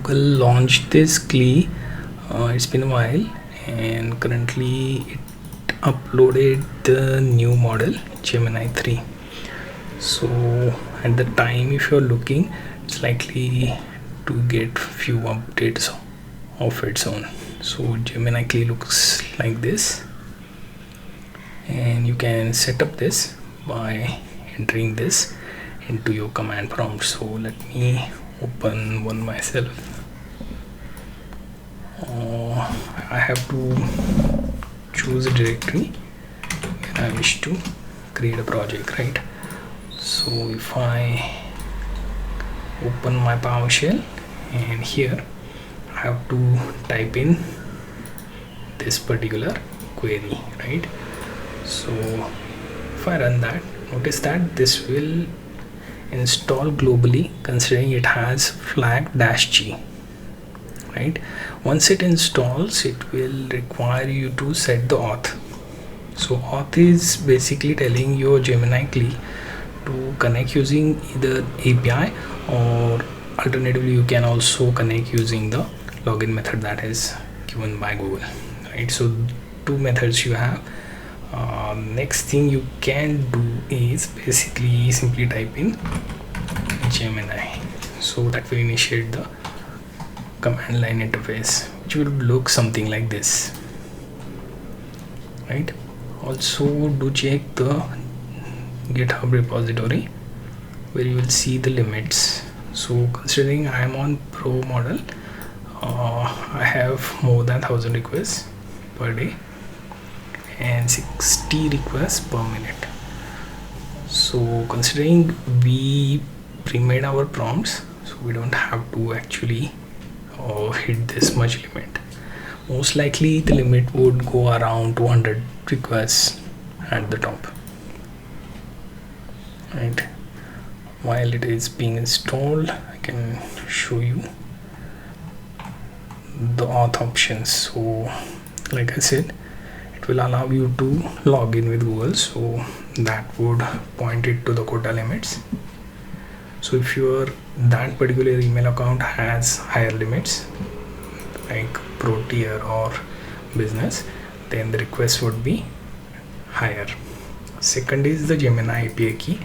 Google launched this CLI. It's been a while, and currently it uploaded the new model Gemini 3. So at the time, if you're looking, it's likely to get few updates of its own. So Gemini CLI looks like this, and you can set up this by entering this into your command prompt. So let me open one myself. I have to choose a directory where I wish to create a project, right? So if I open my PowerShell, and here I have to type in this particular query, right? So if I run that, notice that this will install globally, considering it has flag -g, right? Once it installs, it will require you to set the auth. So auth is basically telling your Gemini CLI to connect using either API, or alternatively you can also connect using the login method that is given by Google, right? So two methods you have. Next thing you can do is basically simply type in Gemini, so that will initiate the command line interface, which will look something like this, right? Also do check the GitHub repository where you will see the limits. So considering I am on Pro model, I have more than 1000 requests per day and 60 requests per minute. So considering we pre-made our prompts, so we don't have to actually hit this much limit. Most likely the limit would go around 200 requests at the top, right? While it is being installed, I can show you the auth options. So like I said, it will allow you to log in with Google, so that would point it to the quota limits. So if that particular email account has higher limits like Pro tier or business, then the request would be higher. Second is the Gemini API key,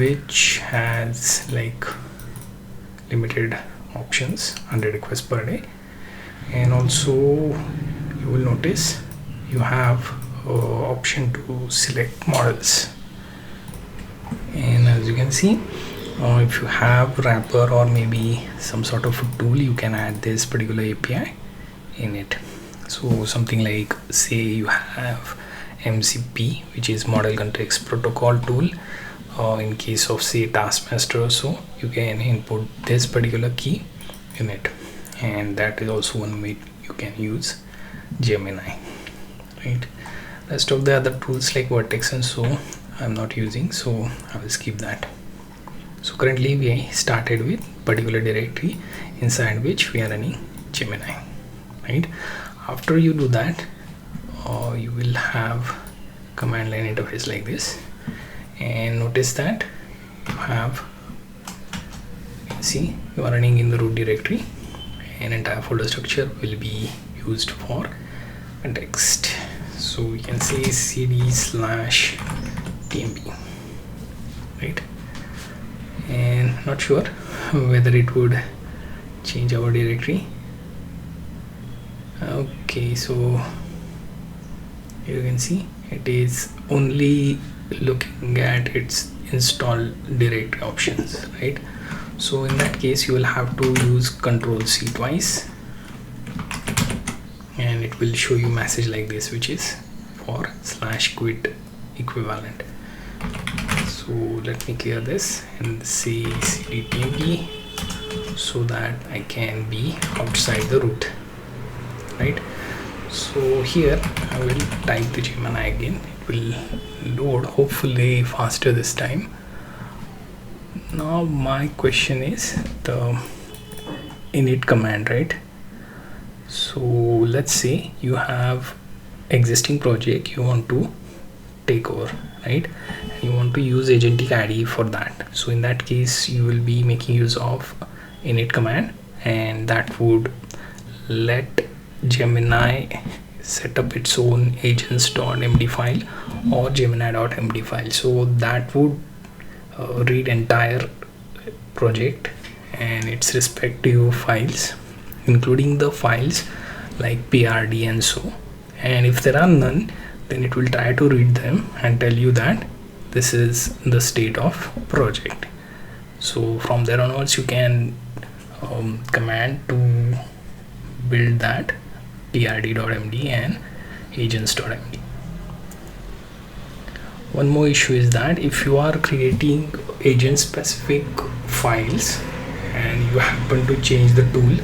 which has like limited options, 100 requests per day. And also you will notice you have option to select models, and as you can see, if you have wrapper or maybe some sort of a tool, you can add this particular API in it. So something like, say you have MCP, which is model context protocol tool, in case of say Taskmaster or so, you can input this particular key in it, and that is also one way you can use Gemini, right? Rest of the other tools like Vertex and so I'm not using, so I will skip that. So currently we started with particular directory inside which we are running Gemini, right? After you do that, you will have command line interface like this, and notice that you have, you can see you are running in the root directory, and entire folder structure will be used for context. So we can say cd/tmp, right? And not sure whether it would change our directory. Okay, so you can see it is only looking at its install directory options, right? So in that case you will have to use Control-C twice, and it will show you message like this, which is for /quit equivalent. So let me clear this and say cd/tmp so that I can be outside the root, right? So here I will type the Gemini again. It will load, hopefully faster this time. Now my question is the init command, right? So let's say you have existing project you want to take over, right? And you want to use agentic ID for that. So in that case you will be making use of init command, and that would let Gemini set up its own agents.md file or gemini.md file. So that would read entire project and its respective files, including the files like PRD and so, and if there are none, then it will try to read them and tell you that this is the state of project. So from there onwards you can command to build that prd.md and agents.md. One more issue is that if you are creating agent specific files and you happen to change the tool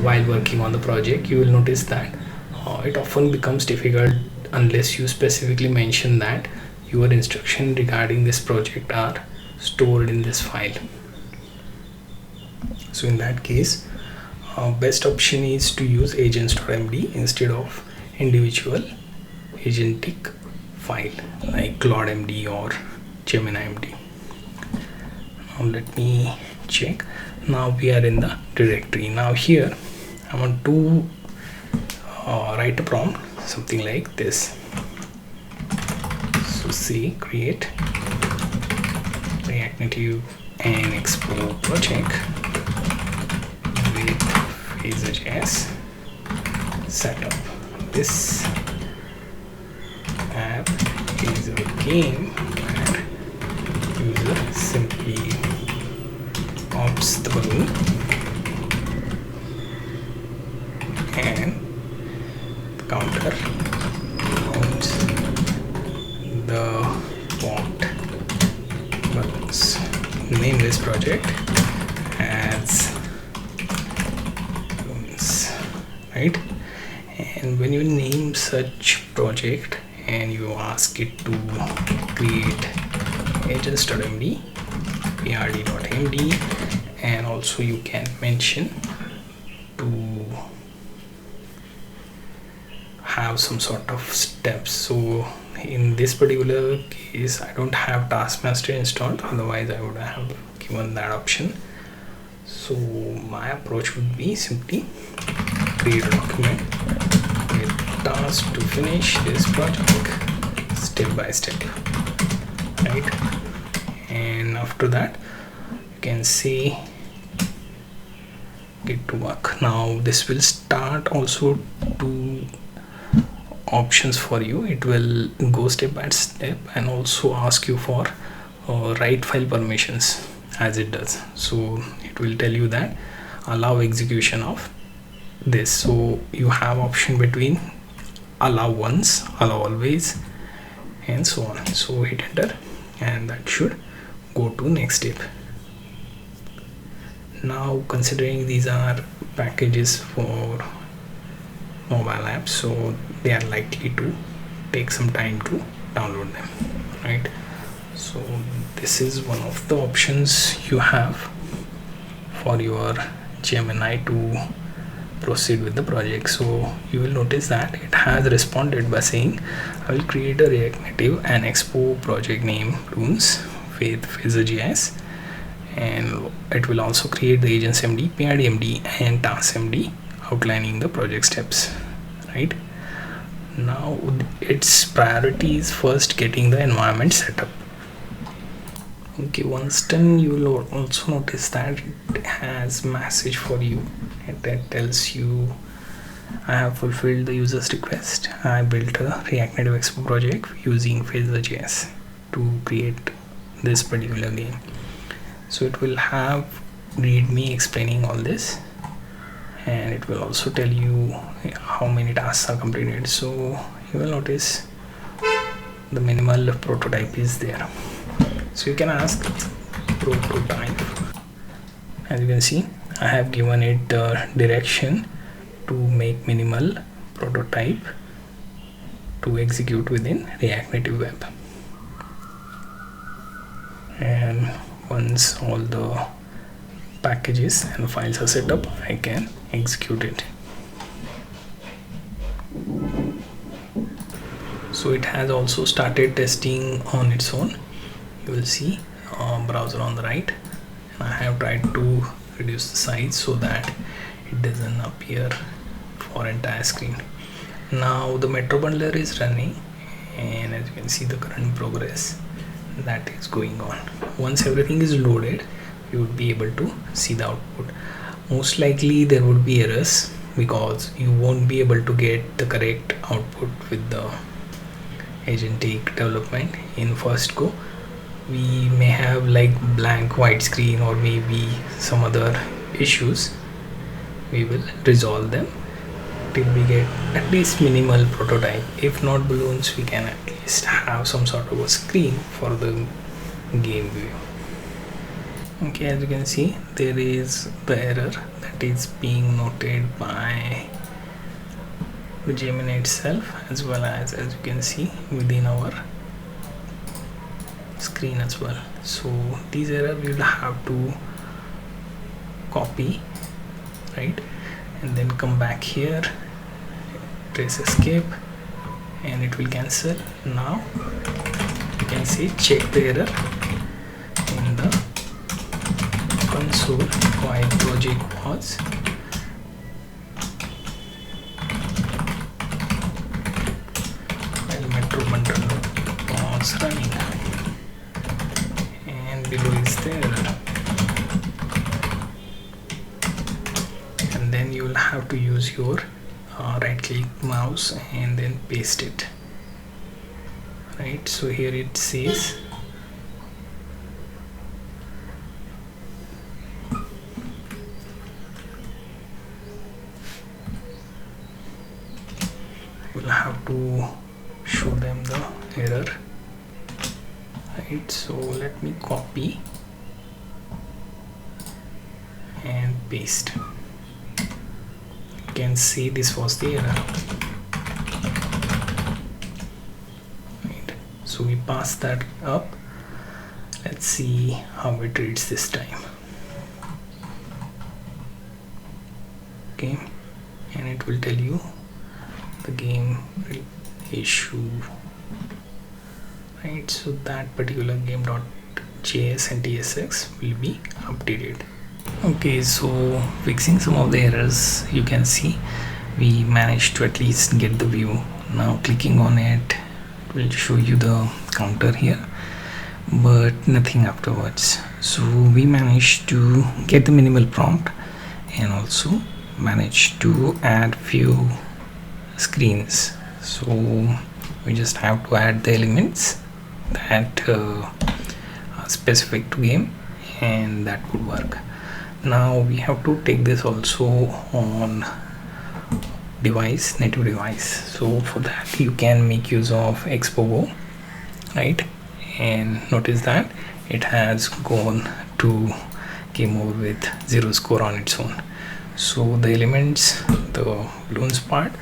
while working on the project, you will notice that it often becomes difficult unless you specifically mention that your instruction regarding this project are stored in this file. So in that case, best option is to use agents.md instead of individual agentic file like claude.md or gemini.md. Now let me check. Now we are in the directory. Now here I want to write a prompt something like this. So say create React Native and Expo project with Phaser.js setup. This app is a game where user simply pops the balloon and the counter counts the popped balloons. Name this project as balloons, right? And when you name such project and you ask it to create agents.md, prd.md, and also you can mention to have some sort of steps. So in this particular case I don't have Taskmaster installed, otherwise I would have given that option. So my approach would be simply create a document with tasks to finish this project step by step, right? And after that you can say get to work. Now this will start also to options for you. It will go step by step and also ask you for write file permissions as it does. So it will tell you that allow execution of this. So you have option between allow once, allow always, and so on. So hit enter and that should go to next step. Now considering these are packages for mobile apps, so they are likely to take some time to download them, right? So this is one of the options you have for your Gemini to proceed with the project. So you will notice that it has responded by saying I will create a React Native and Expo project name runes with Phaser.js, and it will also create the agents.md, prd.md, and tasks.md outlining the project steps, right? Now its priority is first getting the environment set up. Okay, once done, you will also notice that it has message for you and that tells you I have fulfilled the user's request. I built a React Native Expo project using Phaser.js to create this particular game. So it will have readme explaining all this, and it will also tell you how many tasks are completed. So you will notice the minimal prototype is there. So you can ask prototype. As you can see, I have given it the direction to make minimal prototype to execute within React Native Web. And once all the packages and files are set up, I can execute it. So it has also started testing on its own. You will see browser on the right, and I have tried to reduce the size so that it doesn't appear for entire screen. Now the Metro bundler is running, and as you can see the current progress that is going on. Once everything is loaded, you would be able to see the output. Most likely there would be errors because you won't be able to get the correct output with the agentic development in first go. We may have like blank white screen or maybe some other issues. We will resolve them till we get at least minimal prototype. If not balloons, we can at least have some sort of a screen for the game view. Okay, as you can see, there is the error that is being noted by the Gemini itself, as well as you can see within our screen as well. So these errors we will have to copy, right, and then come back here, press escape, and it will cancel. Now you can see check the error in the console why project was while Metro bundle was running, and below is the error. And then you will have to use your right click mouse and then paste it, right? So here it says we'll have to show them the error, right? So let me copy and paste. You can see this was the error, right? So we pass that up. Let's see how it reads this time. Okay, and it will tell you the game issue, right? So that particular game.js and tsx will be updated. Okay, so fixing some of the errors, you can see we managed to at least get the view. Now clicking on it will show you the counter here, but nothing afterwards. So we managed to get the minimal prompt and also managed to add few screens. So we just have to add the elements that are specific to game, and that would work. Now we have to take this also on device, native device. So for that you can make use of Expo, right? And notice that it has gone to game over with 0 score on its own. So the elements, the balloons part,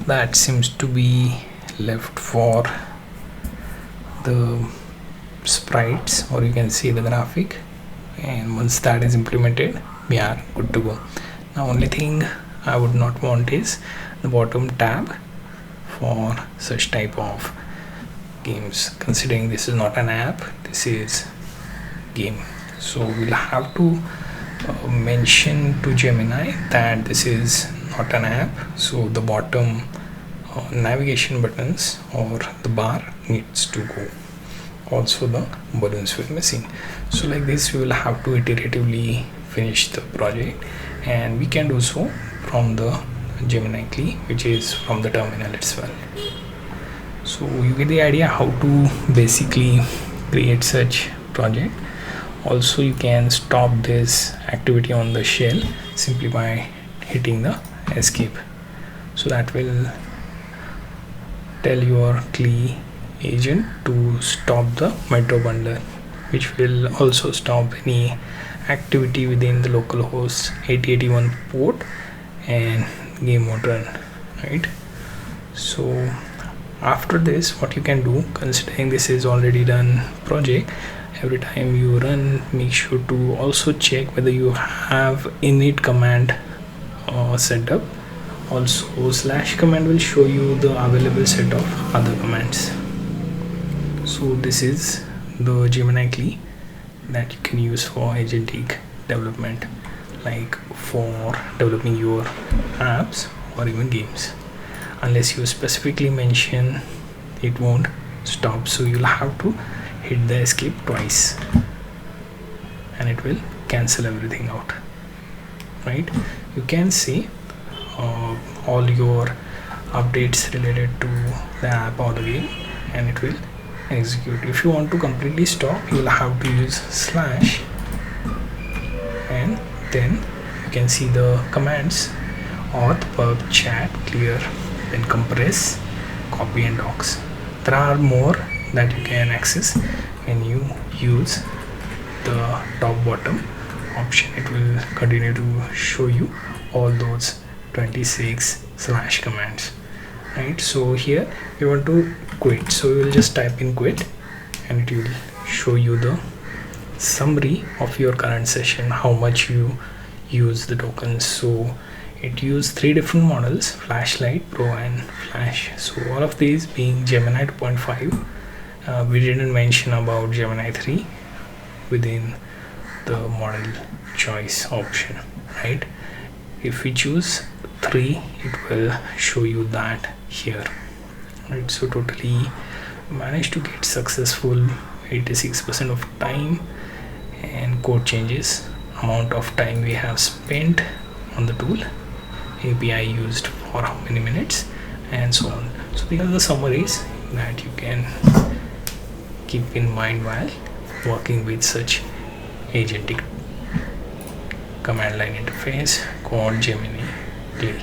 that seems to be left for the sprites, or you can see the graphic, and once that is implemented we are good to go. Now only thing I would not want is the bottom tab for such type of games, considering this is not an app, this is game. So we'll have to mention to Gemini that this is not an app, so the bottom navigation buttons or the bar needs to go. Also the balloons were missing. So like this we will have to iteratively finish the project, and we can do so from the Gemini CLI, which is from the terminal itself. So you get the idea how to basically create such project. Also you can stop this activity on the shell simply by hitting the escape. So that will tell your CLI agent to stop the Metro bundler, which will also stop any activity within the localhost 8081 port and game mode run, right? So after this, what you can do, considering this is already done project, every time you run, make sure to also check whether you have init command set up. Also slash command will show you the available set of other commands. So this is the Gemini CLI that you can use for agentic development. like for developing your apps or even games. Unless you specifically mention, it won't stop, so you'll have to hit the escape twice and it will cancel everything out, right? You can see all your updates related to the app or the game, and it will execute. If you want to completely stop, you will have to use slash, and then you can see the commands: auth, pub, chat, clear, then compress, copy, and docs. There are more that you can access when you use the top bottom option. It will continue to show you all those 26 slash commands, right? So here you want to quit, so you will just type in quit and it will show you the summary of your current session, how much you use the tokens. So it used 3 different models: Flashlight, Pro, and Flash. So all of these being Gemini 2.5. We didn't mention about Gemini 3 within the model choice option, right? If we choose 3, it will show you that here, right? So totally managed to get successful 86% of time, and code changes, amount of time we have spent on the tool, API used for how many minutes, and so on. So these are the summaries that you can keep in mind while working with such agentic command line interface called Gemini CLI.